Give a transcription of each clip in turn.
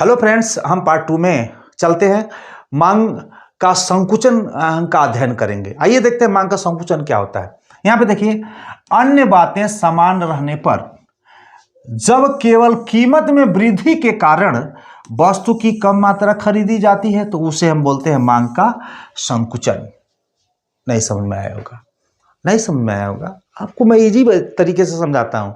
Hello friends, हम part 2 में चलते हैं। मांग का संकुचन का अध्ययन करेंगे। आइए देखते हैं मांग का संकुचन क्या होता है। यहां पे देखिए, अन्य बातें समान रहने पर जब केवल कीमत में वृद्धि के कारण वस्तु की कम मात्रा खरीदी जाती है तो उसे हम बोलते हैं मांग का संकुचन। नहीं समझ में आया होगा? नहीं समझ में आया होगा? आपको मैं इजी तरीके से समझाता हूं।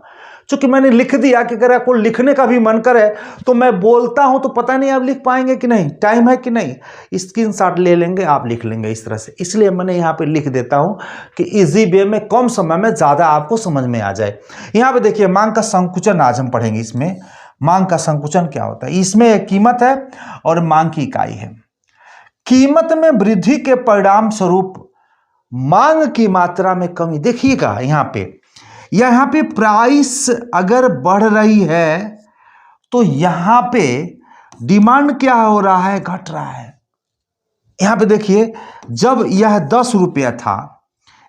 चूंकि मैंने लिख दिया कि अगर आपको लिखने का भी मन करे तो मैं बोलता हूं तो पता नहीं आप लिख पाएंगे कि नहीं, टाइम है कि नहीं। स्क्रीनशॉट ले लेंगे, आप लिख लेंगे इस तरह से। इसलिए मैंने यहां पे लिख देता हूं कि इजी वे में कम समय में ज्यादा आपको समझ में आ जाए। यहां पे देखिए, मांग का संकुचन आज हम पढ़ेंगे। इसमें मांग का संकुचन क्या होता है। इसमें एक कीमत है और मांग की इकाई है। कीमत में वृद्धि के परिणाम स्वरूप मांग की मात्रा में कमी। देखिएगा यहां पे प्राइस अगर बढ़ रही है तो यहां पे डिमांड क्या हो रहा है, घट रहा है। यहां पे देखिए, जब यह 10 रुपया था,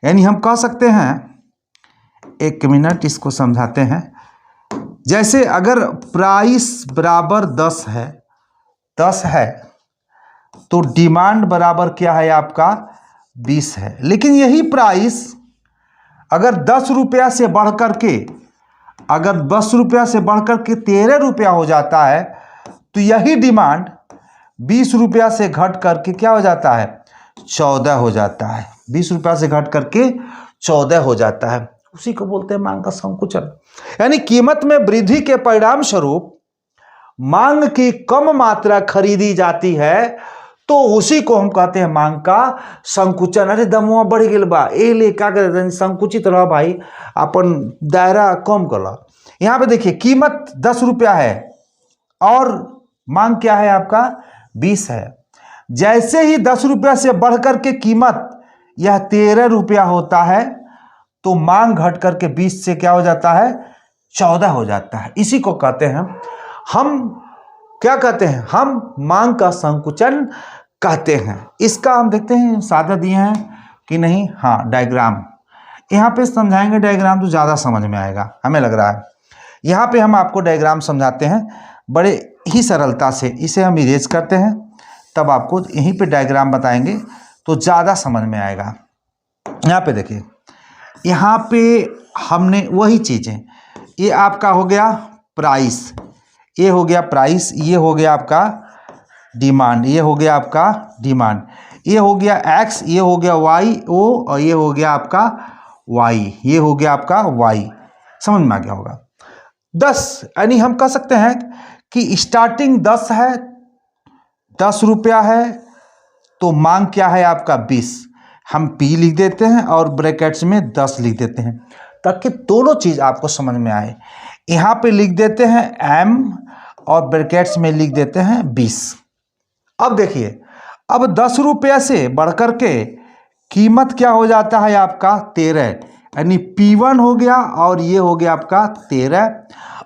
यानी हम कह सकते हैं, एक मिनट इसको समझाते हैं। जैसे अगर प्राइस बराबर 10 है तो डिमांड बराबर क्या है आपका, 20 है। लेकिन यही प्राइस अगर 10 रुपया से बढ़कर के 13 रुपया हो जाता है तो यही डिमांड 20 रुपया से घट करके क्या हो जाता है, 14 हो जाता है। 20 रुपया से घट करके 14 हो जाता है। उसी को बोलते हैं मांग का संकुचन। यानी कीमत में वृद्धि के परिणाम स्वरूप मांग की कम मात्रा खरीदी जाती है तो उसी को हम कहते हैं मांग का संकुचन। अरे दमुआ बढ़ गई बा, ए ले क्या कहते, संकुचित रहो भाई, अपन दायरा कम कर लो। यहां पे देखिए, कीमत 10 रुपया है और मांग क्या है आपका, 20 है। जैसे ही 10 रुपया से बढ़कर के कीमत यह 13 रुपया होता है तो मांग घट करके 20 से क्या हो जाता है, 14 हो जाता है। इसी को कहते हैं हम क्या कहते हैं, हम मांग का संकुचन कहते हैं। इसका हम देखते हैं सादा दिए हैं कि नहीं। हाँ, डायग्राम यहां पे समझाएंगे, डायग्राम तो ज्यादा समझ में आएगा हमें लग रहा है। यहां पे हम आपको डायग्राम समझाते हैं बड़े ही सरलता से। इसे हम इरेज करते हैं, तब आपको यहीं पे डायग्राम बताएंगे तो ज्यादा समझ में आएगा। यहां पे देखिए, यहां पे हमने वही चीजें, ये आपका हो गया प्राइस, ये हो गया प्राइस, ये हो गया आपका डिमांड, ये हो गया आपका डिमांड, ये हो गया एक्स, ये हो गया वाई ओ, और ये हो गया आपका वाई, ये हो गया आपका वाई। समझ में आ गया होगा। 10 यानी हम कह सकते हैं कि स्टार्टिंग 10 है, 10 रुपया है तो मांग क्या है आपका 20। हम पी लिख देते हैं और ब्रैकेट्स में 10 लिख देते हैं ताकि दोनों चीज आपको समझ में आए। यहां पे लिख देते हैं एम और ब्रैकेट्स में लिख देते हैं 20। अब देखिए, अब 10 रुपया से बढ़कर के कीमत क्या हो जाता है आपका 13, यानी P1 हो गया और ये हो गया आपका 13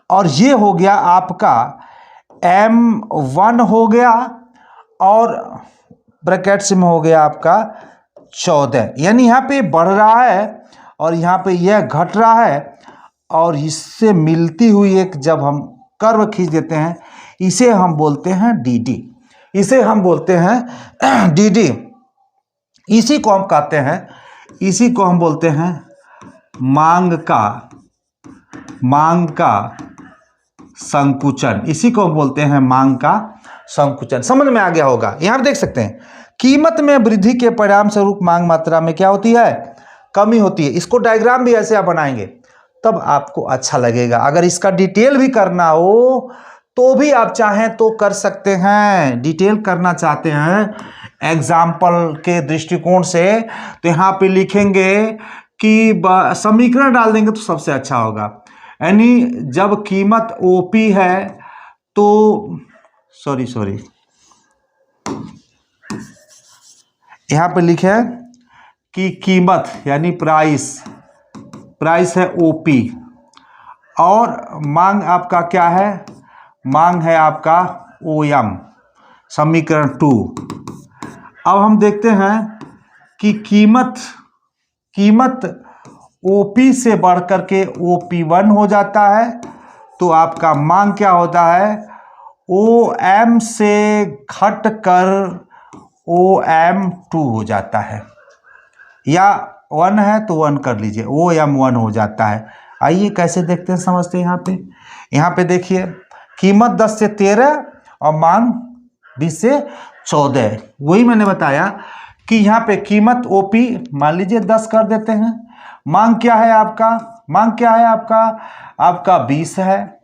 और ये हो गया आपका M1 हो गया और ब्रैकेट्स में हो गया आपका 14। यानी यहाँ पे बढ़ रहा है और यहाँ पे यह घट रहा है और इससे मिलती हुई एक जब हम कर्व खींच देते हैं, इसे हम बोलते हैं DD। इसे हम बोलते हैं DD। इसी को हम कहते हैं, इसी को हम बोलते हैं मांग का संकुचन। इसी को हम बोलते हैं मांग का संकुचन। समझ में आ गया होगा। यहां देख सकते हैं, कीमत में वृद्धि के परिणाम स्वरूप मांग मात्रा में क्या होती है, कमी होती है। इसको डायग्राम भी ऐसे आप बनाएंगे तब आपको अच्छा लगेगा। अगर इसका डिटेल भी करना हो तो भी आप चाहें तो कर सकते हैं। डिटेल करना चाहते हैं एग्जाम्पल के दृष्टिकोण से तो यहाँ पे लिखेंगे कि समीकरण डाल देंगे तो सबसे अच्छा होगा। यानी जब कीमत ओपी है तो सॉरी यहाँ पे लिखे कि कीमत यानी प्राइस है ओपी और मांग आपका क्या है, मांग है आपका ओएम, समीकरण 2। अब हम देखते हैं कि कीमत ओपी से बढ़कर के OP1 हो जाता है तो आपका मांग क्या होता है, OM से घट कर OM2 हो जाता है, या 1 है तो 1 कर लीजिए, OM1 हो जाता है। आइए कैसे देखते हैं, समझते हैं। यहाँ पे देखिए, कीमत 10 से 13 और मांग 20 से 14। वही मैंने बताया कि यहाँ पे कीमत OP मान लीजिए 10 कर देते हैं। मांग क्या है आपका, मांग क्या है आपका, आपका 20 है।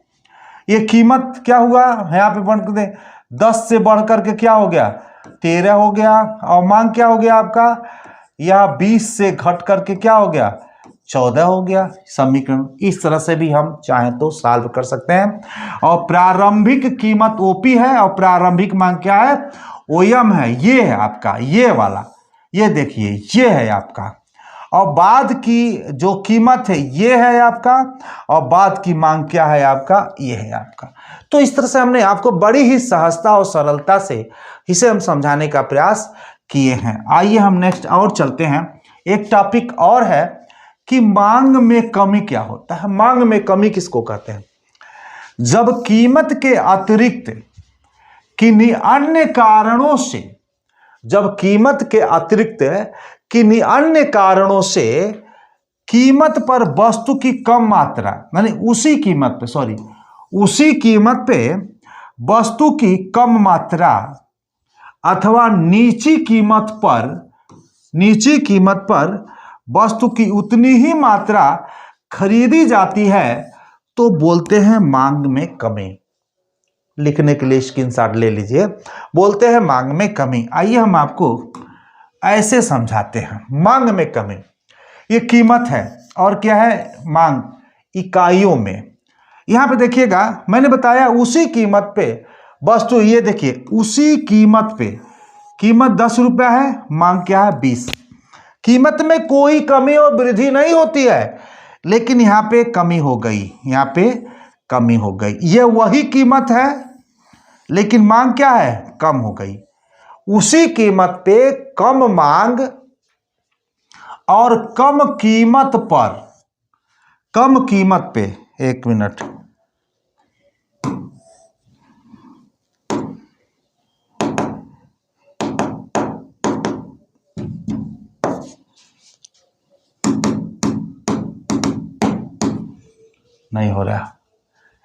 ये कीमत क्या हुआ, यहाँ पे बढ़ दे 10 से बढ़ करके क्या हो गया, 13 हो गया। और मांग क्या हो गया आपका, यह 20 से घट करके क्या हो गया, 14 हो गया। समीकरण इस तरह से भी हम चाहें तो सॉल्व कर सकते हैं। और प्रारंभिक कीमत OP है और प्रारंभिक मांग क्या है, OM है। ये है आपका ये वाला, ये देखिए ये है आपका। और बाद की जो कीमत है ये है आपका, और बाद की मांग क्या है आपका, ये है आपका। तो इस तरह से हमने आपको बड़ी ही सहजता और सरलता से इसे हम समझाने का प्रयास किए हैं। आइए हम नेक्स्ट और चलते हैं। एक टॉपिक और है कि मांग में कमी क्या होता है। मांग में कमी किसको कहते हैं, जब कीमत के अतिरिक्त किन्हीं अन्य कारणों से, जब कीमत के अतिरिक्त किन्हीं अन्य कारणों से कीमत पर वस्तु की कम मात्रा, यानी उसी कीमत पे वस्तु की कम मात्रा अथवा नीची कीमत पर वस्तु की उतनी ही मात्रा खरीदी जाती है तो बोलते हैं मांग में कमी। लिखने के लिए स्क्रीनशॉट ले लीजिए, बोलते हैं मांग में कमी। आइए हम आपको ऐसे समझाते हैं। मांग में कमी, ये कीमत है और क्या है, मांग इकाइयों में। यहां पे देखिएगा, मैंने बताया उसी कीमत पे वस्तु, ये देखिए उसी कीमत पे, कीमत 10 रुपया है, मांग क्या है 20। कीमत में कोई कमी और वृद्धि नहीं होती है, लेकिन यहां पे कमी हो गई, यहां पे कमी हो गई। ये वही कीमत है लेकिन मांग क्या है, कम हो गई। उसी कीमत पे कम मांग और कम कीमत पे, एक मिनट, नहीं हो रहा।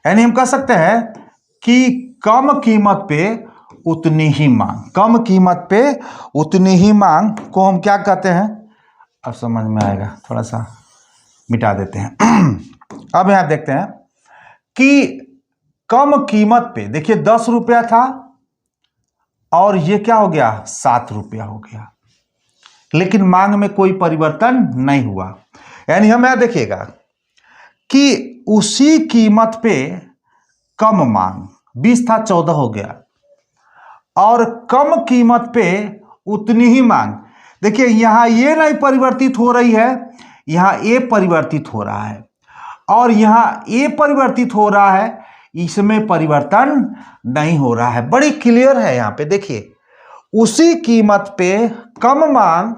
यानी हम कह सकते हैं कि कम कीमत पे उतनी ही मांग, कम कीमत पे उतनी ही मांग को हम क्या कहते हैं, अब समझ में आएगा, थोड़ा सा मिटा देते हैं। अब यहां देखते हैं कि कम कीमत पे देखिए 10 रुपया था और ये क्या हो गया, 7 रुपया हो गया, लेकिन मांग में कोई परिवर्तन नहीं हुआ। यानी हम यहां देखिएगा कि उसी कीमत पे कम मांग, 20 था 14 हो गया, और कम कीमत पे उतनी ही मांग। देखिए यहां ये नहीं परिवर्तित हो रही है, यहां ए परिवर्तित हो रहा है, और यहां ए परिवर्तित हो रहा है, इसमें परिवर्तन नहीं हो रहा है। बड़ी क्लियर है यहां पे देखिए, उसी कीमत पे कम मांग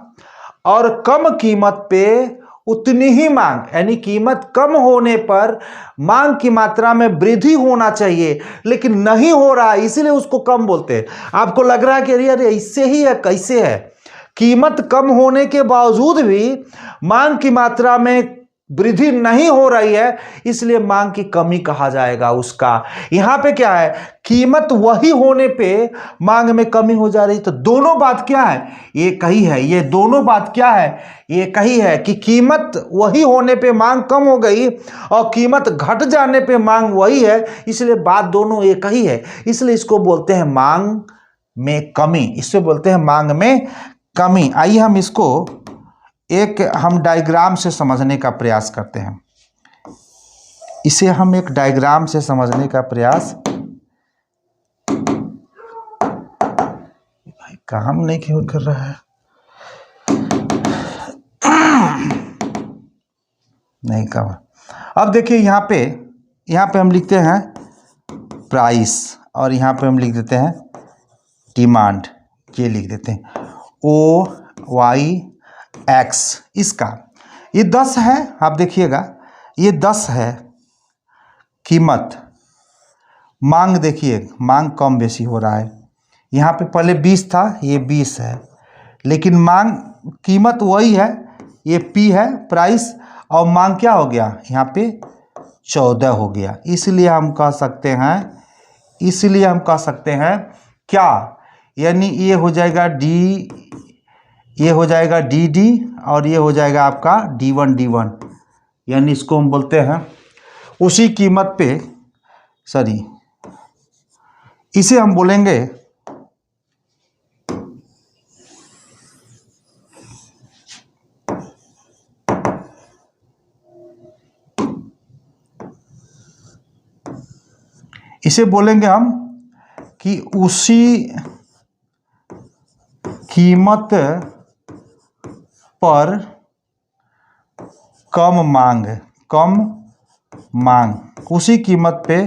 और कम कीमत पे उतनी ही मांग, यानी कीमत कम होने पर मांग की मात्रा में वृद्धि होना चाहिए, लेकिन नहीं हो रहा, इसीलिए उसको कम बोलते हैं। आपको लग रहा है कि अरे इससे ही है, कैसे है, कीमत कम होने के बावजूद भी मांग की मात्रा में वृद्धि नहीं हो रही है, इसलिए मांग की कमी कहा जाएगा उसका। यहां पे क्या है, कीमत वही होने पे मांग में कमी हो जा रही, तो दोनों बात क्या है, ये कही है, ये दोनों बात क्या है, ये कही है कि कीमत वही होने पे मांग कम हो गई और कीमत घट जाने पे मांग वही है, इसलिए बात दोनों एक ही है, इसलिए इसको बोलते हैं मांग में कमी, इससे बोलते हैं मांग में कमी। आइए हम इसको एक हम डायग्राम से समझने का प्रयास करते हैं, इसे हम एक डायग्राम से समझने का प्रयास, भाई काम नहीं क्यों कर रहा है, नहीं काम। अब देखिए यहाँ पे हम लिखते हैं प्राइस और यहाँ पे हम लिख देते हैं डिमांड, ये लिख देते हैं OYX। इसका ये 10 है, आप देखिएगा ये 10 है कीमत, मांग देखिए, मांग कम बेसी हो रहा है। यहाँ पे पहले 20 था, ये 20 है, लेकिन मांग कीमत वही है, ये P है प्राइस, और मांग क्या हो गया यहाँ पे 14 हो गया। इसलिए हम कह सकते हैं क्या, यानी ये हो जाएगा डी, ये हो जाएगा डी और ये हो जाएगा आपका D1, यानी इसको हम बोलते हैं उसी कीमत पे, सॉरी इसे हम बोलेंगे हम कि उसी कीमत पर कम मांग, उसी कीमत पे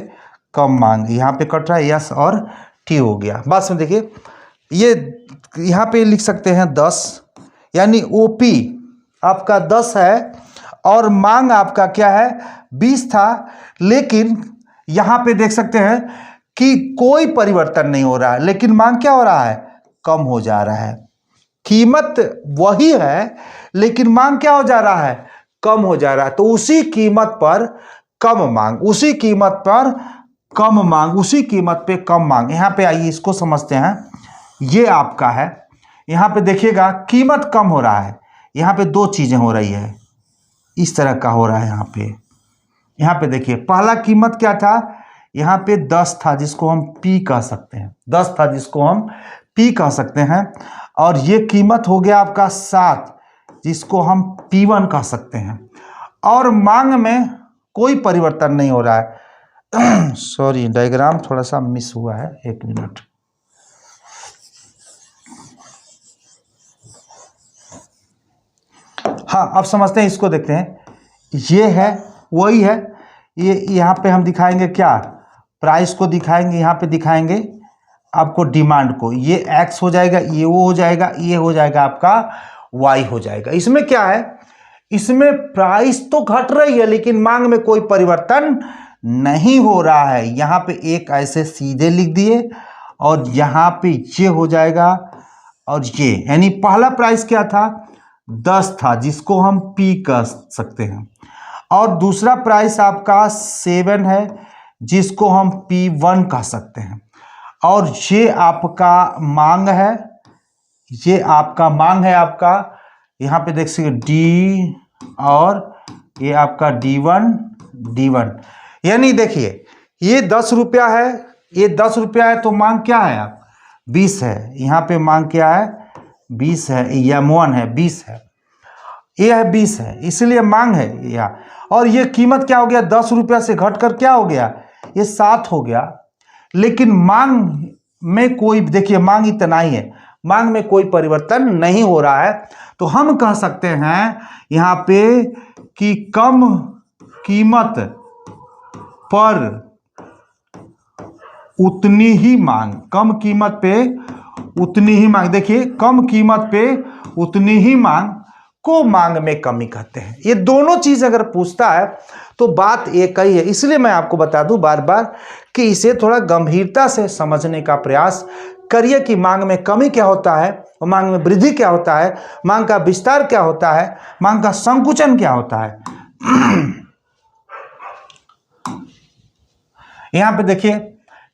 कम मांग। यहाँ पे कट रहा है यस और टी हो गया। बात समझ देखिए, ये यहाँ पे लिख सकते हैं 10, यानी ओपी आपका 10 है और मांग आपका क्या है 20 था, लेकिन यहाँ पे देख सकते हैं कि कोई परिवर्तन नहीं हो रहा है, लेकिन मांग क्या हो रहा है, कम हो जा रहा है। कीमत वही है लेकिन मांग क्या हो जा रहा है, कम हो जा रहा है। तो उसी कीमत पर कम मांग, उसी कीमत पर कम मांग, उसी कीमत पे कम मांग। यहाँ पे आइए इसको समझते हैं। ये आपका है, यहाँ पे देखिएगा कीमत कम हो रहा है, यहाँ पे दो चीजें हो रही है, इस तरह का हो रहा है। यहाँ पे देखिए पहला कीमत क्या था, यहाँ पे 10 था जिसको हम P कह सकते हैं, 10 था जिसको हम P कह सकते हैं, और ये कीमत हो गया आपका 7 जिसको हम P1 कह सकते हैं, और मांग में कोई परिवर्तन नहीं हो रहा है। सॉरी डायग्राम थोड़ा सा मिस हुआ है, 1 मिनट। हाँ अब समझते हैं, इसको देखते हैं। ये है वही है, ये यहाँ पे हम दिखाएंगे क्या, प्राइस को दिखाएंगे, यहाँ पे दिखाएंगे आपको डिमांड को। ये एक्स हो जाएगा, ये वो हो जाएगा, ये हो जाएगा आपका वाई हो जाएगा। इसमें क्या है, इसमें प्राइस तो घट रही है लेकिन मांग में कोई परिवर्तन नहीं हो रहा है। यहाँ पे एक ऐसे सीधे लिख दिए और यहाँ पे ये हो जाएगा और ये, यानी पहला प्राइस क्या था 10 था जिसको हम P कह सकते हैं, और दूसरा प्राइस आपका 7 है जिसको हम P1 कह सकते हैं, और ये आपका मांग है, ये आपका मांग है आपका, यहाँ पे देख सकते D और ये आपका D1, यानी देखिए ये 10 रुपया है, ये 10 रुपया है तो मांग क्या है आप 20 है, यहाँ पे मांग क्या है 20 है, M1 है 20 है, ये है 20 है, इसलिए मांग है यह। और ये कीमत क्या हो गया 10 रुपया से घटकर क्या हो गया, ये 7 हो गया, लेकिन मांग में कोई, देखिए मांग इतना ही है, मांग में कोई परिवर्तन नहीं हो रहा है। तो हम कह सकते हैं यहाँ पे कि कम कीमत पर उतनी ही मांग, कम कीमत पे उतनी ही मांग, देखिए कम कीमत पे उतनी ही मांग को मांग में कमी कहते हैं। ये दोनों चीज अगर पूछता है तो बात एक ही है, इसलिए मैं आपको बता दूं बार बार कि इसे थोड़ा गंभीरता से समझने का प्रयास करिए कि मांग में कमी क्या होता है और मांग में वृद्धि क्या होता है, मांग का विस्तार क्या होता है, मांग का संकुचन क्या होता है। यहां पे देखिए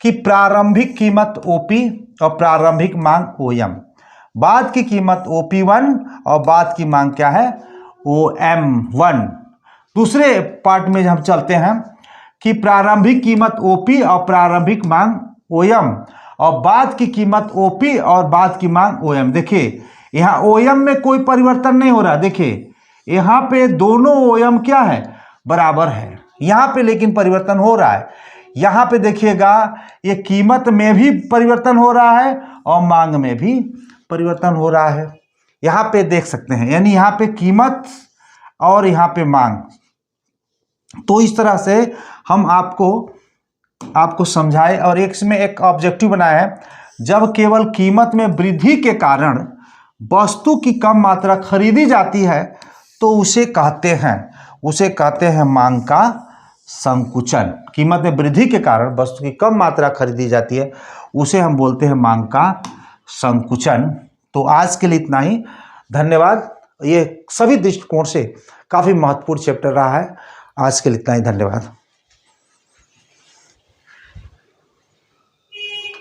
कि प्रारंभिक कीमत ओपी और प्रारंभिक मांग ओएम, बाद की कीमत OP1 और बाद की मांग क्या है OM1। दूसरे पार्ट में हम चलते हैं कि प्रारंभिक कीमत OP और प्रारंभिक मांग OM और बाद की कीमत OP और बाद की मांग OM। देखिए यहाँ OM में कोई परिवर्तन नहीं हो रहा, देखिए यहाँ पे दोनों OM क्या है बराबर है, यहाँ पे लेकिन परिवर्तन हो रहा है। यहाँ पे देखिएगा ये कीमत में भी परिवर्तन हो रहा है और मांग में भी परिवर्तन हो रहा है, यहाँ पे देख सकते हैं, यानी यहाँ पे कीमत और यहाँ पे मांग। तो इस तरह से हम आपको समझाए और इसमें एक ऑब्जेक्टिव बनाया है, जब केवल कीमत में वृद्धि के कारण वस्तु की कम मात्रा खरीदी जाती है तो उसे कहते हैं मांग का संकुचन। कीमत में वृद्धि के कारण वस्तु की कम मात्रा खरीदी जाती है, उसे हम बोलते हैं मांग का संकुचन। तो आज के लिए इतना ही, धन्यवाद। ये सभी दृष्टिकोण से काफ़ी महत्वपूर्ण चैप्टर रहा है। आज के लिए इतना ही, धन्यवाद।